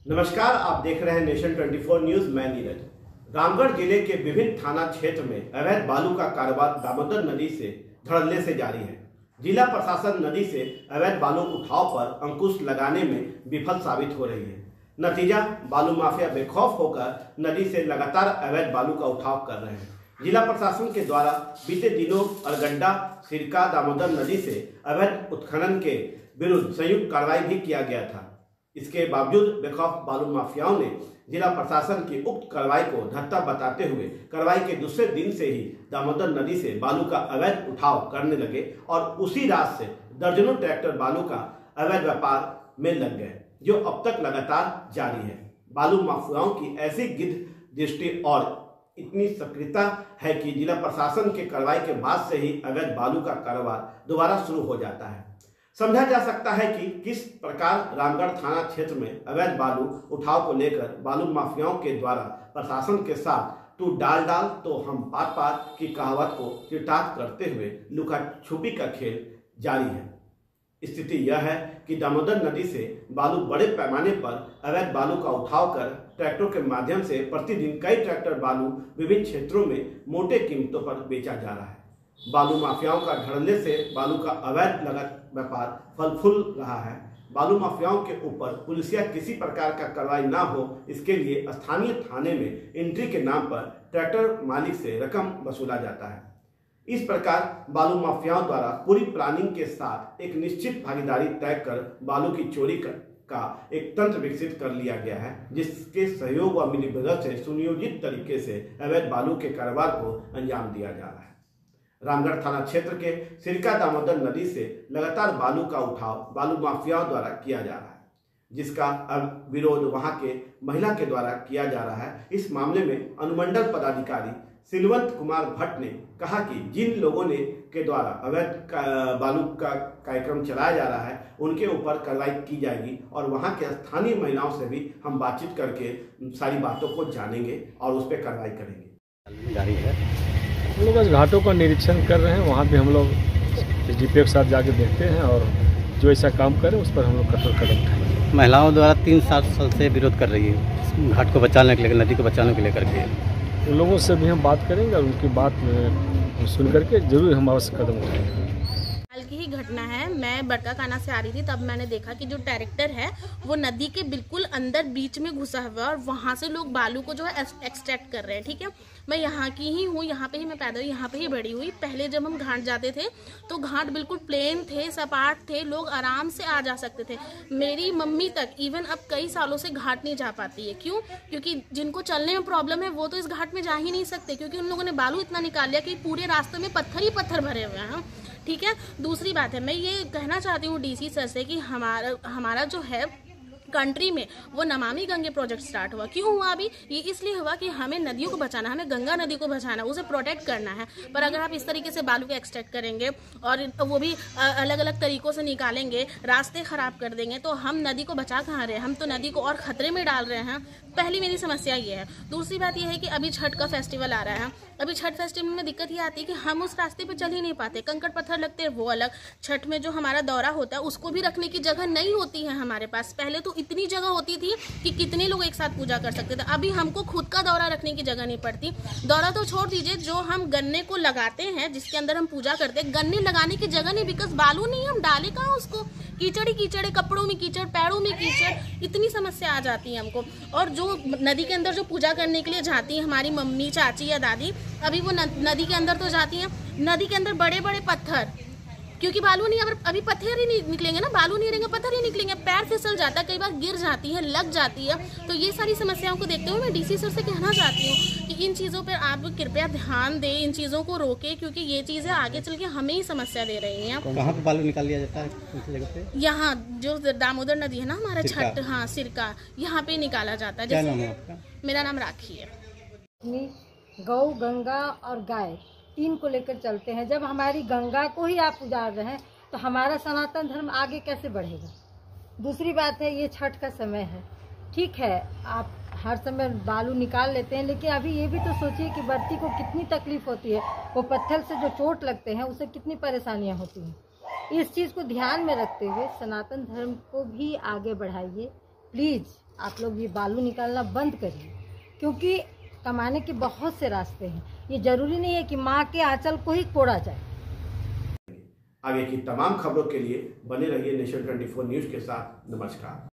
नमस्कार, आप देख रहे हैं नेशन 24 न्यूज। मैं नीरज। रामगढ़ जिले के विभिन्न थाना क्षेत्र में अवैध बालू का कारोबार दामोदर नदी से धड़ल्ले से जारी है। जिला प्रशासन नदी से अवैध बालू उठाव पर अंकुश लगाने में विफल साबित हो रही है। नतीजा, बालू माफिया बेखौफ होकर नदी से लगातार अवैध बालू का उठाव कर रहे हैं। जिला प्रशासन के द्वारा बीते दिनों अरगड्डा, सिरका, दामोदर नदी से अवैध उत्खनन के विरुद्ध संयुक्त कार्रवाई भी किया गया था। इसके बावजूद बेखौफ बालू माफियाओं ने जिला प्रशासन की उक्त कार्रवाई को धत्ता बताते हुए कार्रवाई के दूसरे दिन से ही दामोदर नदी से बालू का अवैध उठाव करने लगे और उसी रात से दर्जनों ट्रैक्टर बालू का अवैध व्यापार में लग गए, जो अब तक लगातार जारी है। बालू माफियाओं की ऐसी गिद्ध दृष्टि और इतनी सक्रियता है कि जिला प्रशासन के कार्रवाई के बाद से ही अवैध बालू का कारोबार दोबारा शुरू हो जाता है। समझा जा सकता है कि किस प्रकार रामगढ़ थाना क्षेत्र में अवैध बालू उठाव को लेकर बालू माफियाओं के द्वारा प्रशासन के साथ तू डाल डाल तो हम पार पार की कहावत को चितार्थ करते हुए लुका छुपी का खेल जारी है। स्थिति यह है कि दामोदर नदी से बालू बड़े पैमाने पर अवैध बालू का उठाव कर ट्रैक्टरों के माध्यम से प्रतिदिन कई ट्रैक्टर बालू विभिन्न क्षेत्रों में मोटे कीमतों पर बेचा जा रहा है। बालू माफियाओं का धड़ल्ले से बालू का अवैध व्यापार फल फूल रहा है। बालू माफियाओं के ऊपर पुलिस या किसी प्रकार का कार्रवाई ना हो, इसके लिए स्थानीय थाने में एंट्री के नाम पर ट्रैक्टर मालिक से रकम वसूला जाता है। इस प्रकार बालू माफियाओं द्वारा पूरी प्लानिंग के साथ एक निश्चित भागीदारी तय कर बालू की चोरी का एक तंत्र विकसित कर लिया गया है, जिसके सहयोग व मिलीभगत से सुनियोजित तरीके से अवैध बालू के कारोबार को अंजाम दिया जा रहा है। रामगढ़ थाना क्षेत्र के सिरका दामोदर नदी से लगातार बालू का उठाव बालू माफियाओं द्वारा किया जा रहा है, जिसका अब विरोध वहां के महिला के द्वारा किया जा रहा है। इस मामले में अनुमंडल पदाधिकारी सिलवंत कुमार भट्ट ने कहा कि जिन लोगों ने के द्वारा अवैध बालू का कार्यक्रम चलाया जा रहा है, उनके ऊपर कार्रवाई की जाएगी और वहां के स्थानीय महिलाओं से भी हम बातचीत करके सारी बातों को जानेंगे और उस पर कार्रवाई करेंगे। जारी है, हम लोग बस घाटों का निरीक्षण कर रहे हैं। वहाँ पे हम लोग एसडीपीओ के साथ जाके देखते हैं और जो ऐसा काम करें उस पर हम लोग कठोर कदम उठाएंगे। महिलाओं द्वारा 3 साल से विरोध कर रही है घाट को बचाने के लिए, नदी को बचाने के लिए करके। उन लोगों से भी हम बात करेंगे और उनकी बात सुन करके जरूर हम आवश्यक कदम उठाएंगे। हाल की ही घटना है, मैं बड़का काना से आ रही थी, तब मैंने देखा कि जो ट्रैक्टर है वो नदी के बिल्कुल अंदर बीच में घुसा हुआ है और वहाँ से लोग बालू को जो है एक्सट्रैक्ट कर रहे हैं। ठीक है, मैं यहाँ की ही हूँ, यहाँ पे ही मैं पैदा हुई, यहाँ पे ही बड़ी हुई। पहले जब हम घाट जाते थे तो घाट बिल्कुल प्लेन थे, सपाट थे, लोग आराम से आ जा सकते थे। मेरी मम्मी तक इवन अब कई सालों से घाट नहीं जा पाती है। क्यों? क्योंकि जिनको चलने में प्रॉब्लम है वो तो इस घाट में जा ही नहीं सकते, क्योंकि उन लोगों ने बालू इतना निकाल लिया कि पूरे रास्ते में पत्थर ही पत्थर भरे हुए हैं। ठीक है, दूसरी बात है, मैं ये कहना चाहती हूँ डीसी सर से कि हमारा जो है कंट्री में वो नमामि गंगे प्रोजेक्ट स्टार्ट हुआ। क्यों हुआ? अभी ये इसलिए हुआ कि हमें नदियों को बचाना, हमें गंगा नदी को बचाना, उसे प्रोटेक्ट करना है। पर अगर आप इस तरीके से बालू को एक्सट्रैक्ट करेंगे और वो भी अलग अलग तरीकों से निकालेंगे, रास्ते खराब कर देंगे, तो हम नदी को बचा कहाँ रहे? हम तो नदी को और खतरे में डाल रहे हैं। पहली मेरी समस्या ये है। दूसरी बात यह है कि अभी छठ का फेस्टिवल आ रहा है। अभी छठ फेस्टिवल में दिक्कत ये आती है कि हम उस रास्ते पे चल ही नहीं पाते, कंकड़ पत्थर लगते हैं, वो अलग। छठ में जो हमारा दौरा होता है उसको भी रखने की जगह नहीं होती है हमारे पास। पहले तो इतनी जगह होती थी कि कितने लोग एक साथ पूजा कर सकते थे, अभी हमको खुद का दौरा रखने की जगह नहीं पड़ती। दौरा तो छोड़ दीजिए, जो हम गन्ने को लगाते हैं, जिसके अंदर हम पूजा करते हैं, गन्ने लगाने की जगह नहीं, बिकॉज बालू नहीं, हम डाले कहाँ उसको? कीचड़ ही कीचड़, कपड़ों में कीचड़, पैरों में कीचड़, इतनी समस्या आ जाती है हमको। और जो नदी के अंदर जो पूजा करने के लिए जाती है हमारी मम्मी, चाची या दादी, अभी वो नदी के अंदर तो जाती हैं, नदी के अंदर बड़े बड़े पत्थर, क्योंकि बालू नहीं, अभी पत्थर ही नहीं निकलेंगे ना, बालू नहीं रहेंगे, पत्थर ही निकलेंगे, पैर फिसल जाता है, कई बार गिर जाती है, लग जाती है। तो ये सारी समस्याओं को देखते हुए मैं डीसी सर से कहना चाहती हूँ कि इन चीज़ों पर आप कृपया ध्यान दें, इन चीज़ों को रोकें, क्योंकि ये चीज़ें आगे चल के हमें ही समस्या दे रही हैं। कहाँ पे बालू निकाल लिया जाता है? किस जगह पे? यहाँ जो दामोदर नदी है ना हमारा, छठ, हाँ, सिरका, यहाँ पे निकाला जाता है। क्या नाम है आपका? मेरा नाम राखी है। गौ, गंगा और गाय 3 को लेकर चलते हैं। जब हमारी गंगा को ही आप उजाड़ रहे हैं तो हमारा सनातन धर्म आगे कैसे बढ़ेगा? दूसरी बात है, ये छठ का समय है, ठीक है, आप हर समय बालू निकाल लेते हैं, लेकिन अभी ये भी तो सोचिए कि बर्ती को कितनी तकलीफ होती है, वो पत्थर से जो चोट लगते हैं उससे कितनी परेशानियां होती हैं। इस चीज़ को ध्यान में रखते हुए सनातन धर्म को भी आगे बढ़ाइए, प्लीज़ आप लोग ये बालू निकालना बंद करिए, क्योंकि कमाने के बहुत से रास्ते हैं। ये जरूरी नहीं है कि माँ के आंचल को ही कोड़ा जाए। आगे की तमाम खबरों के लिए बने रहिए नेशन 24 न्यूज़ के साथ। नमस्कार।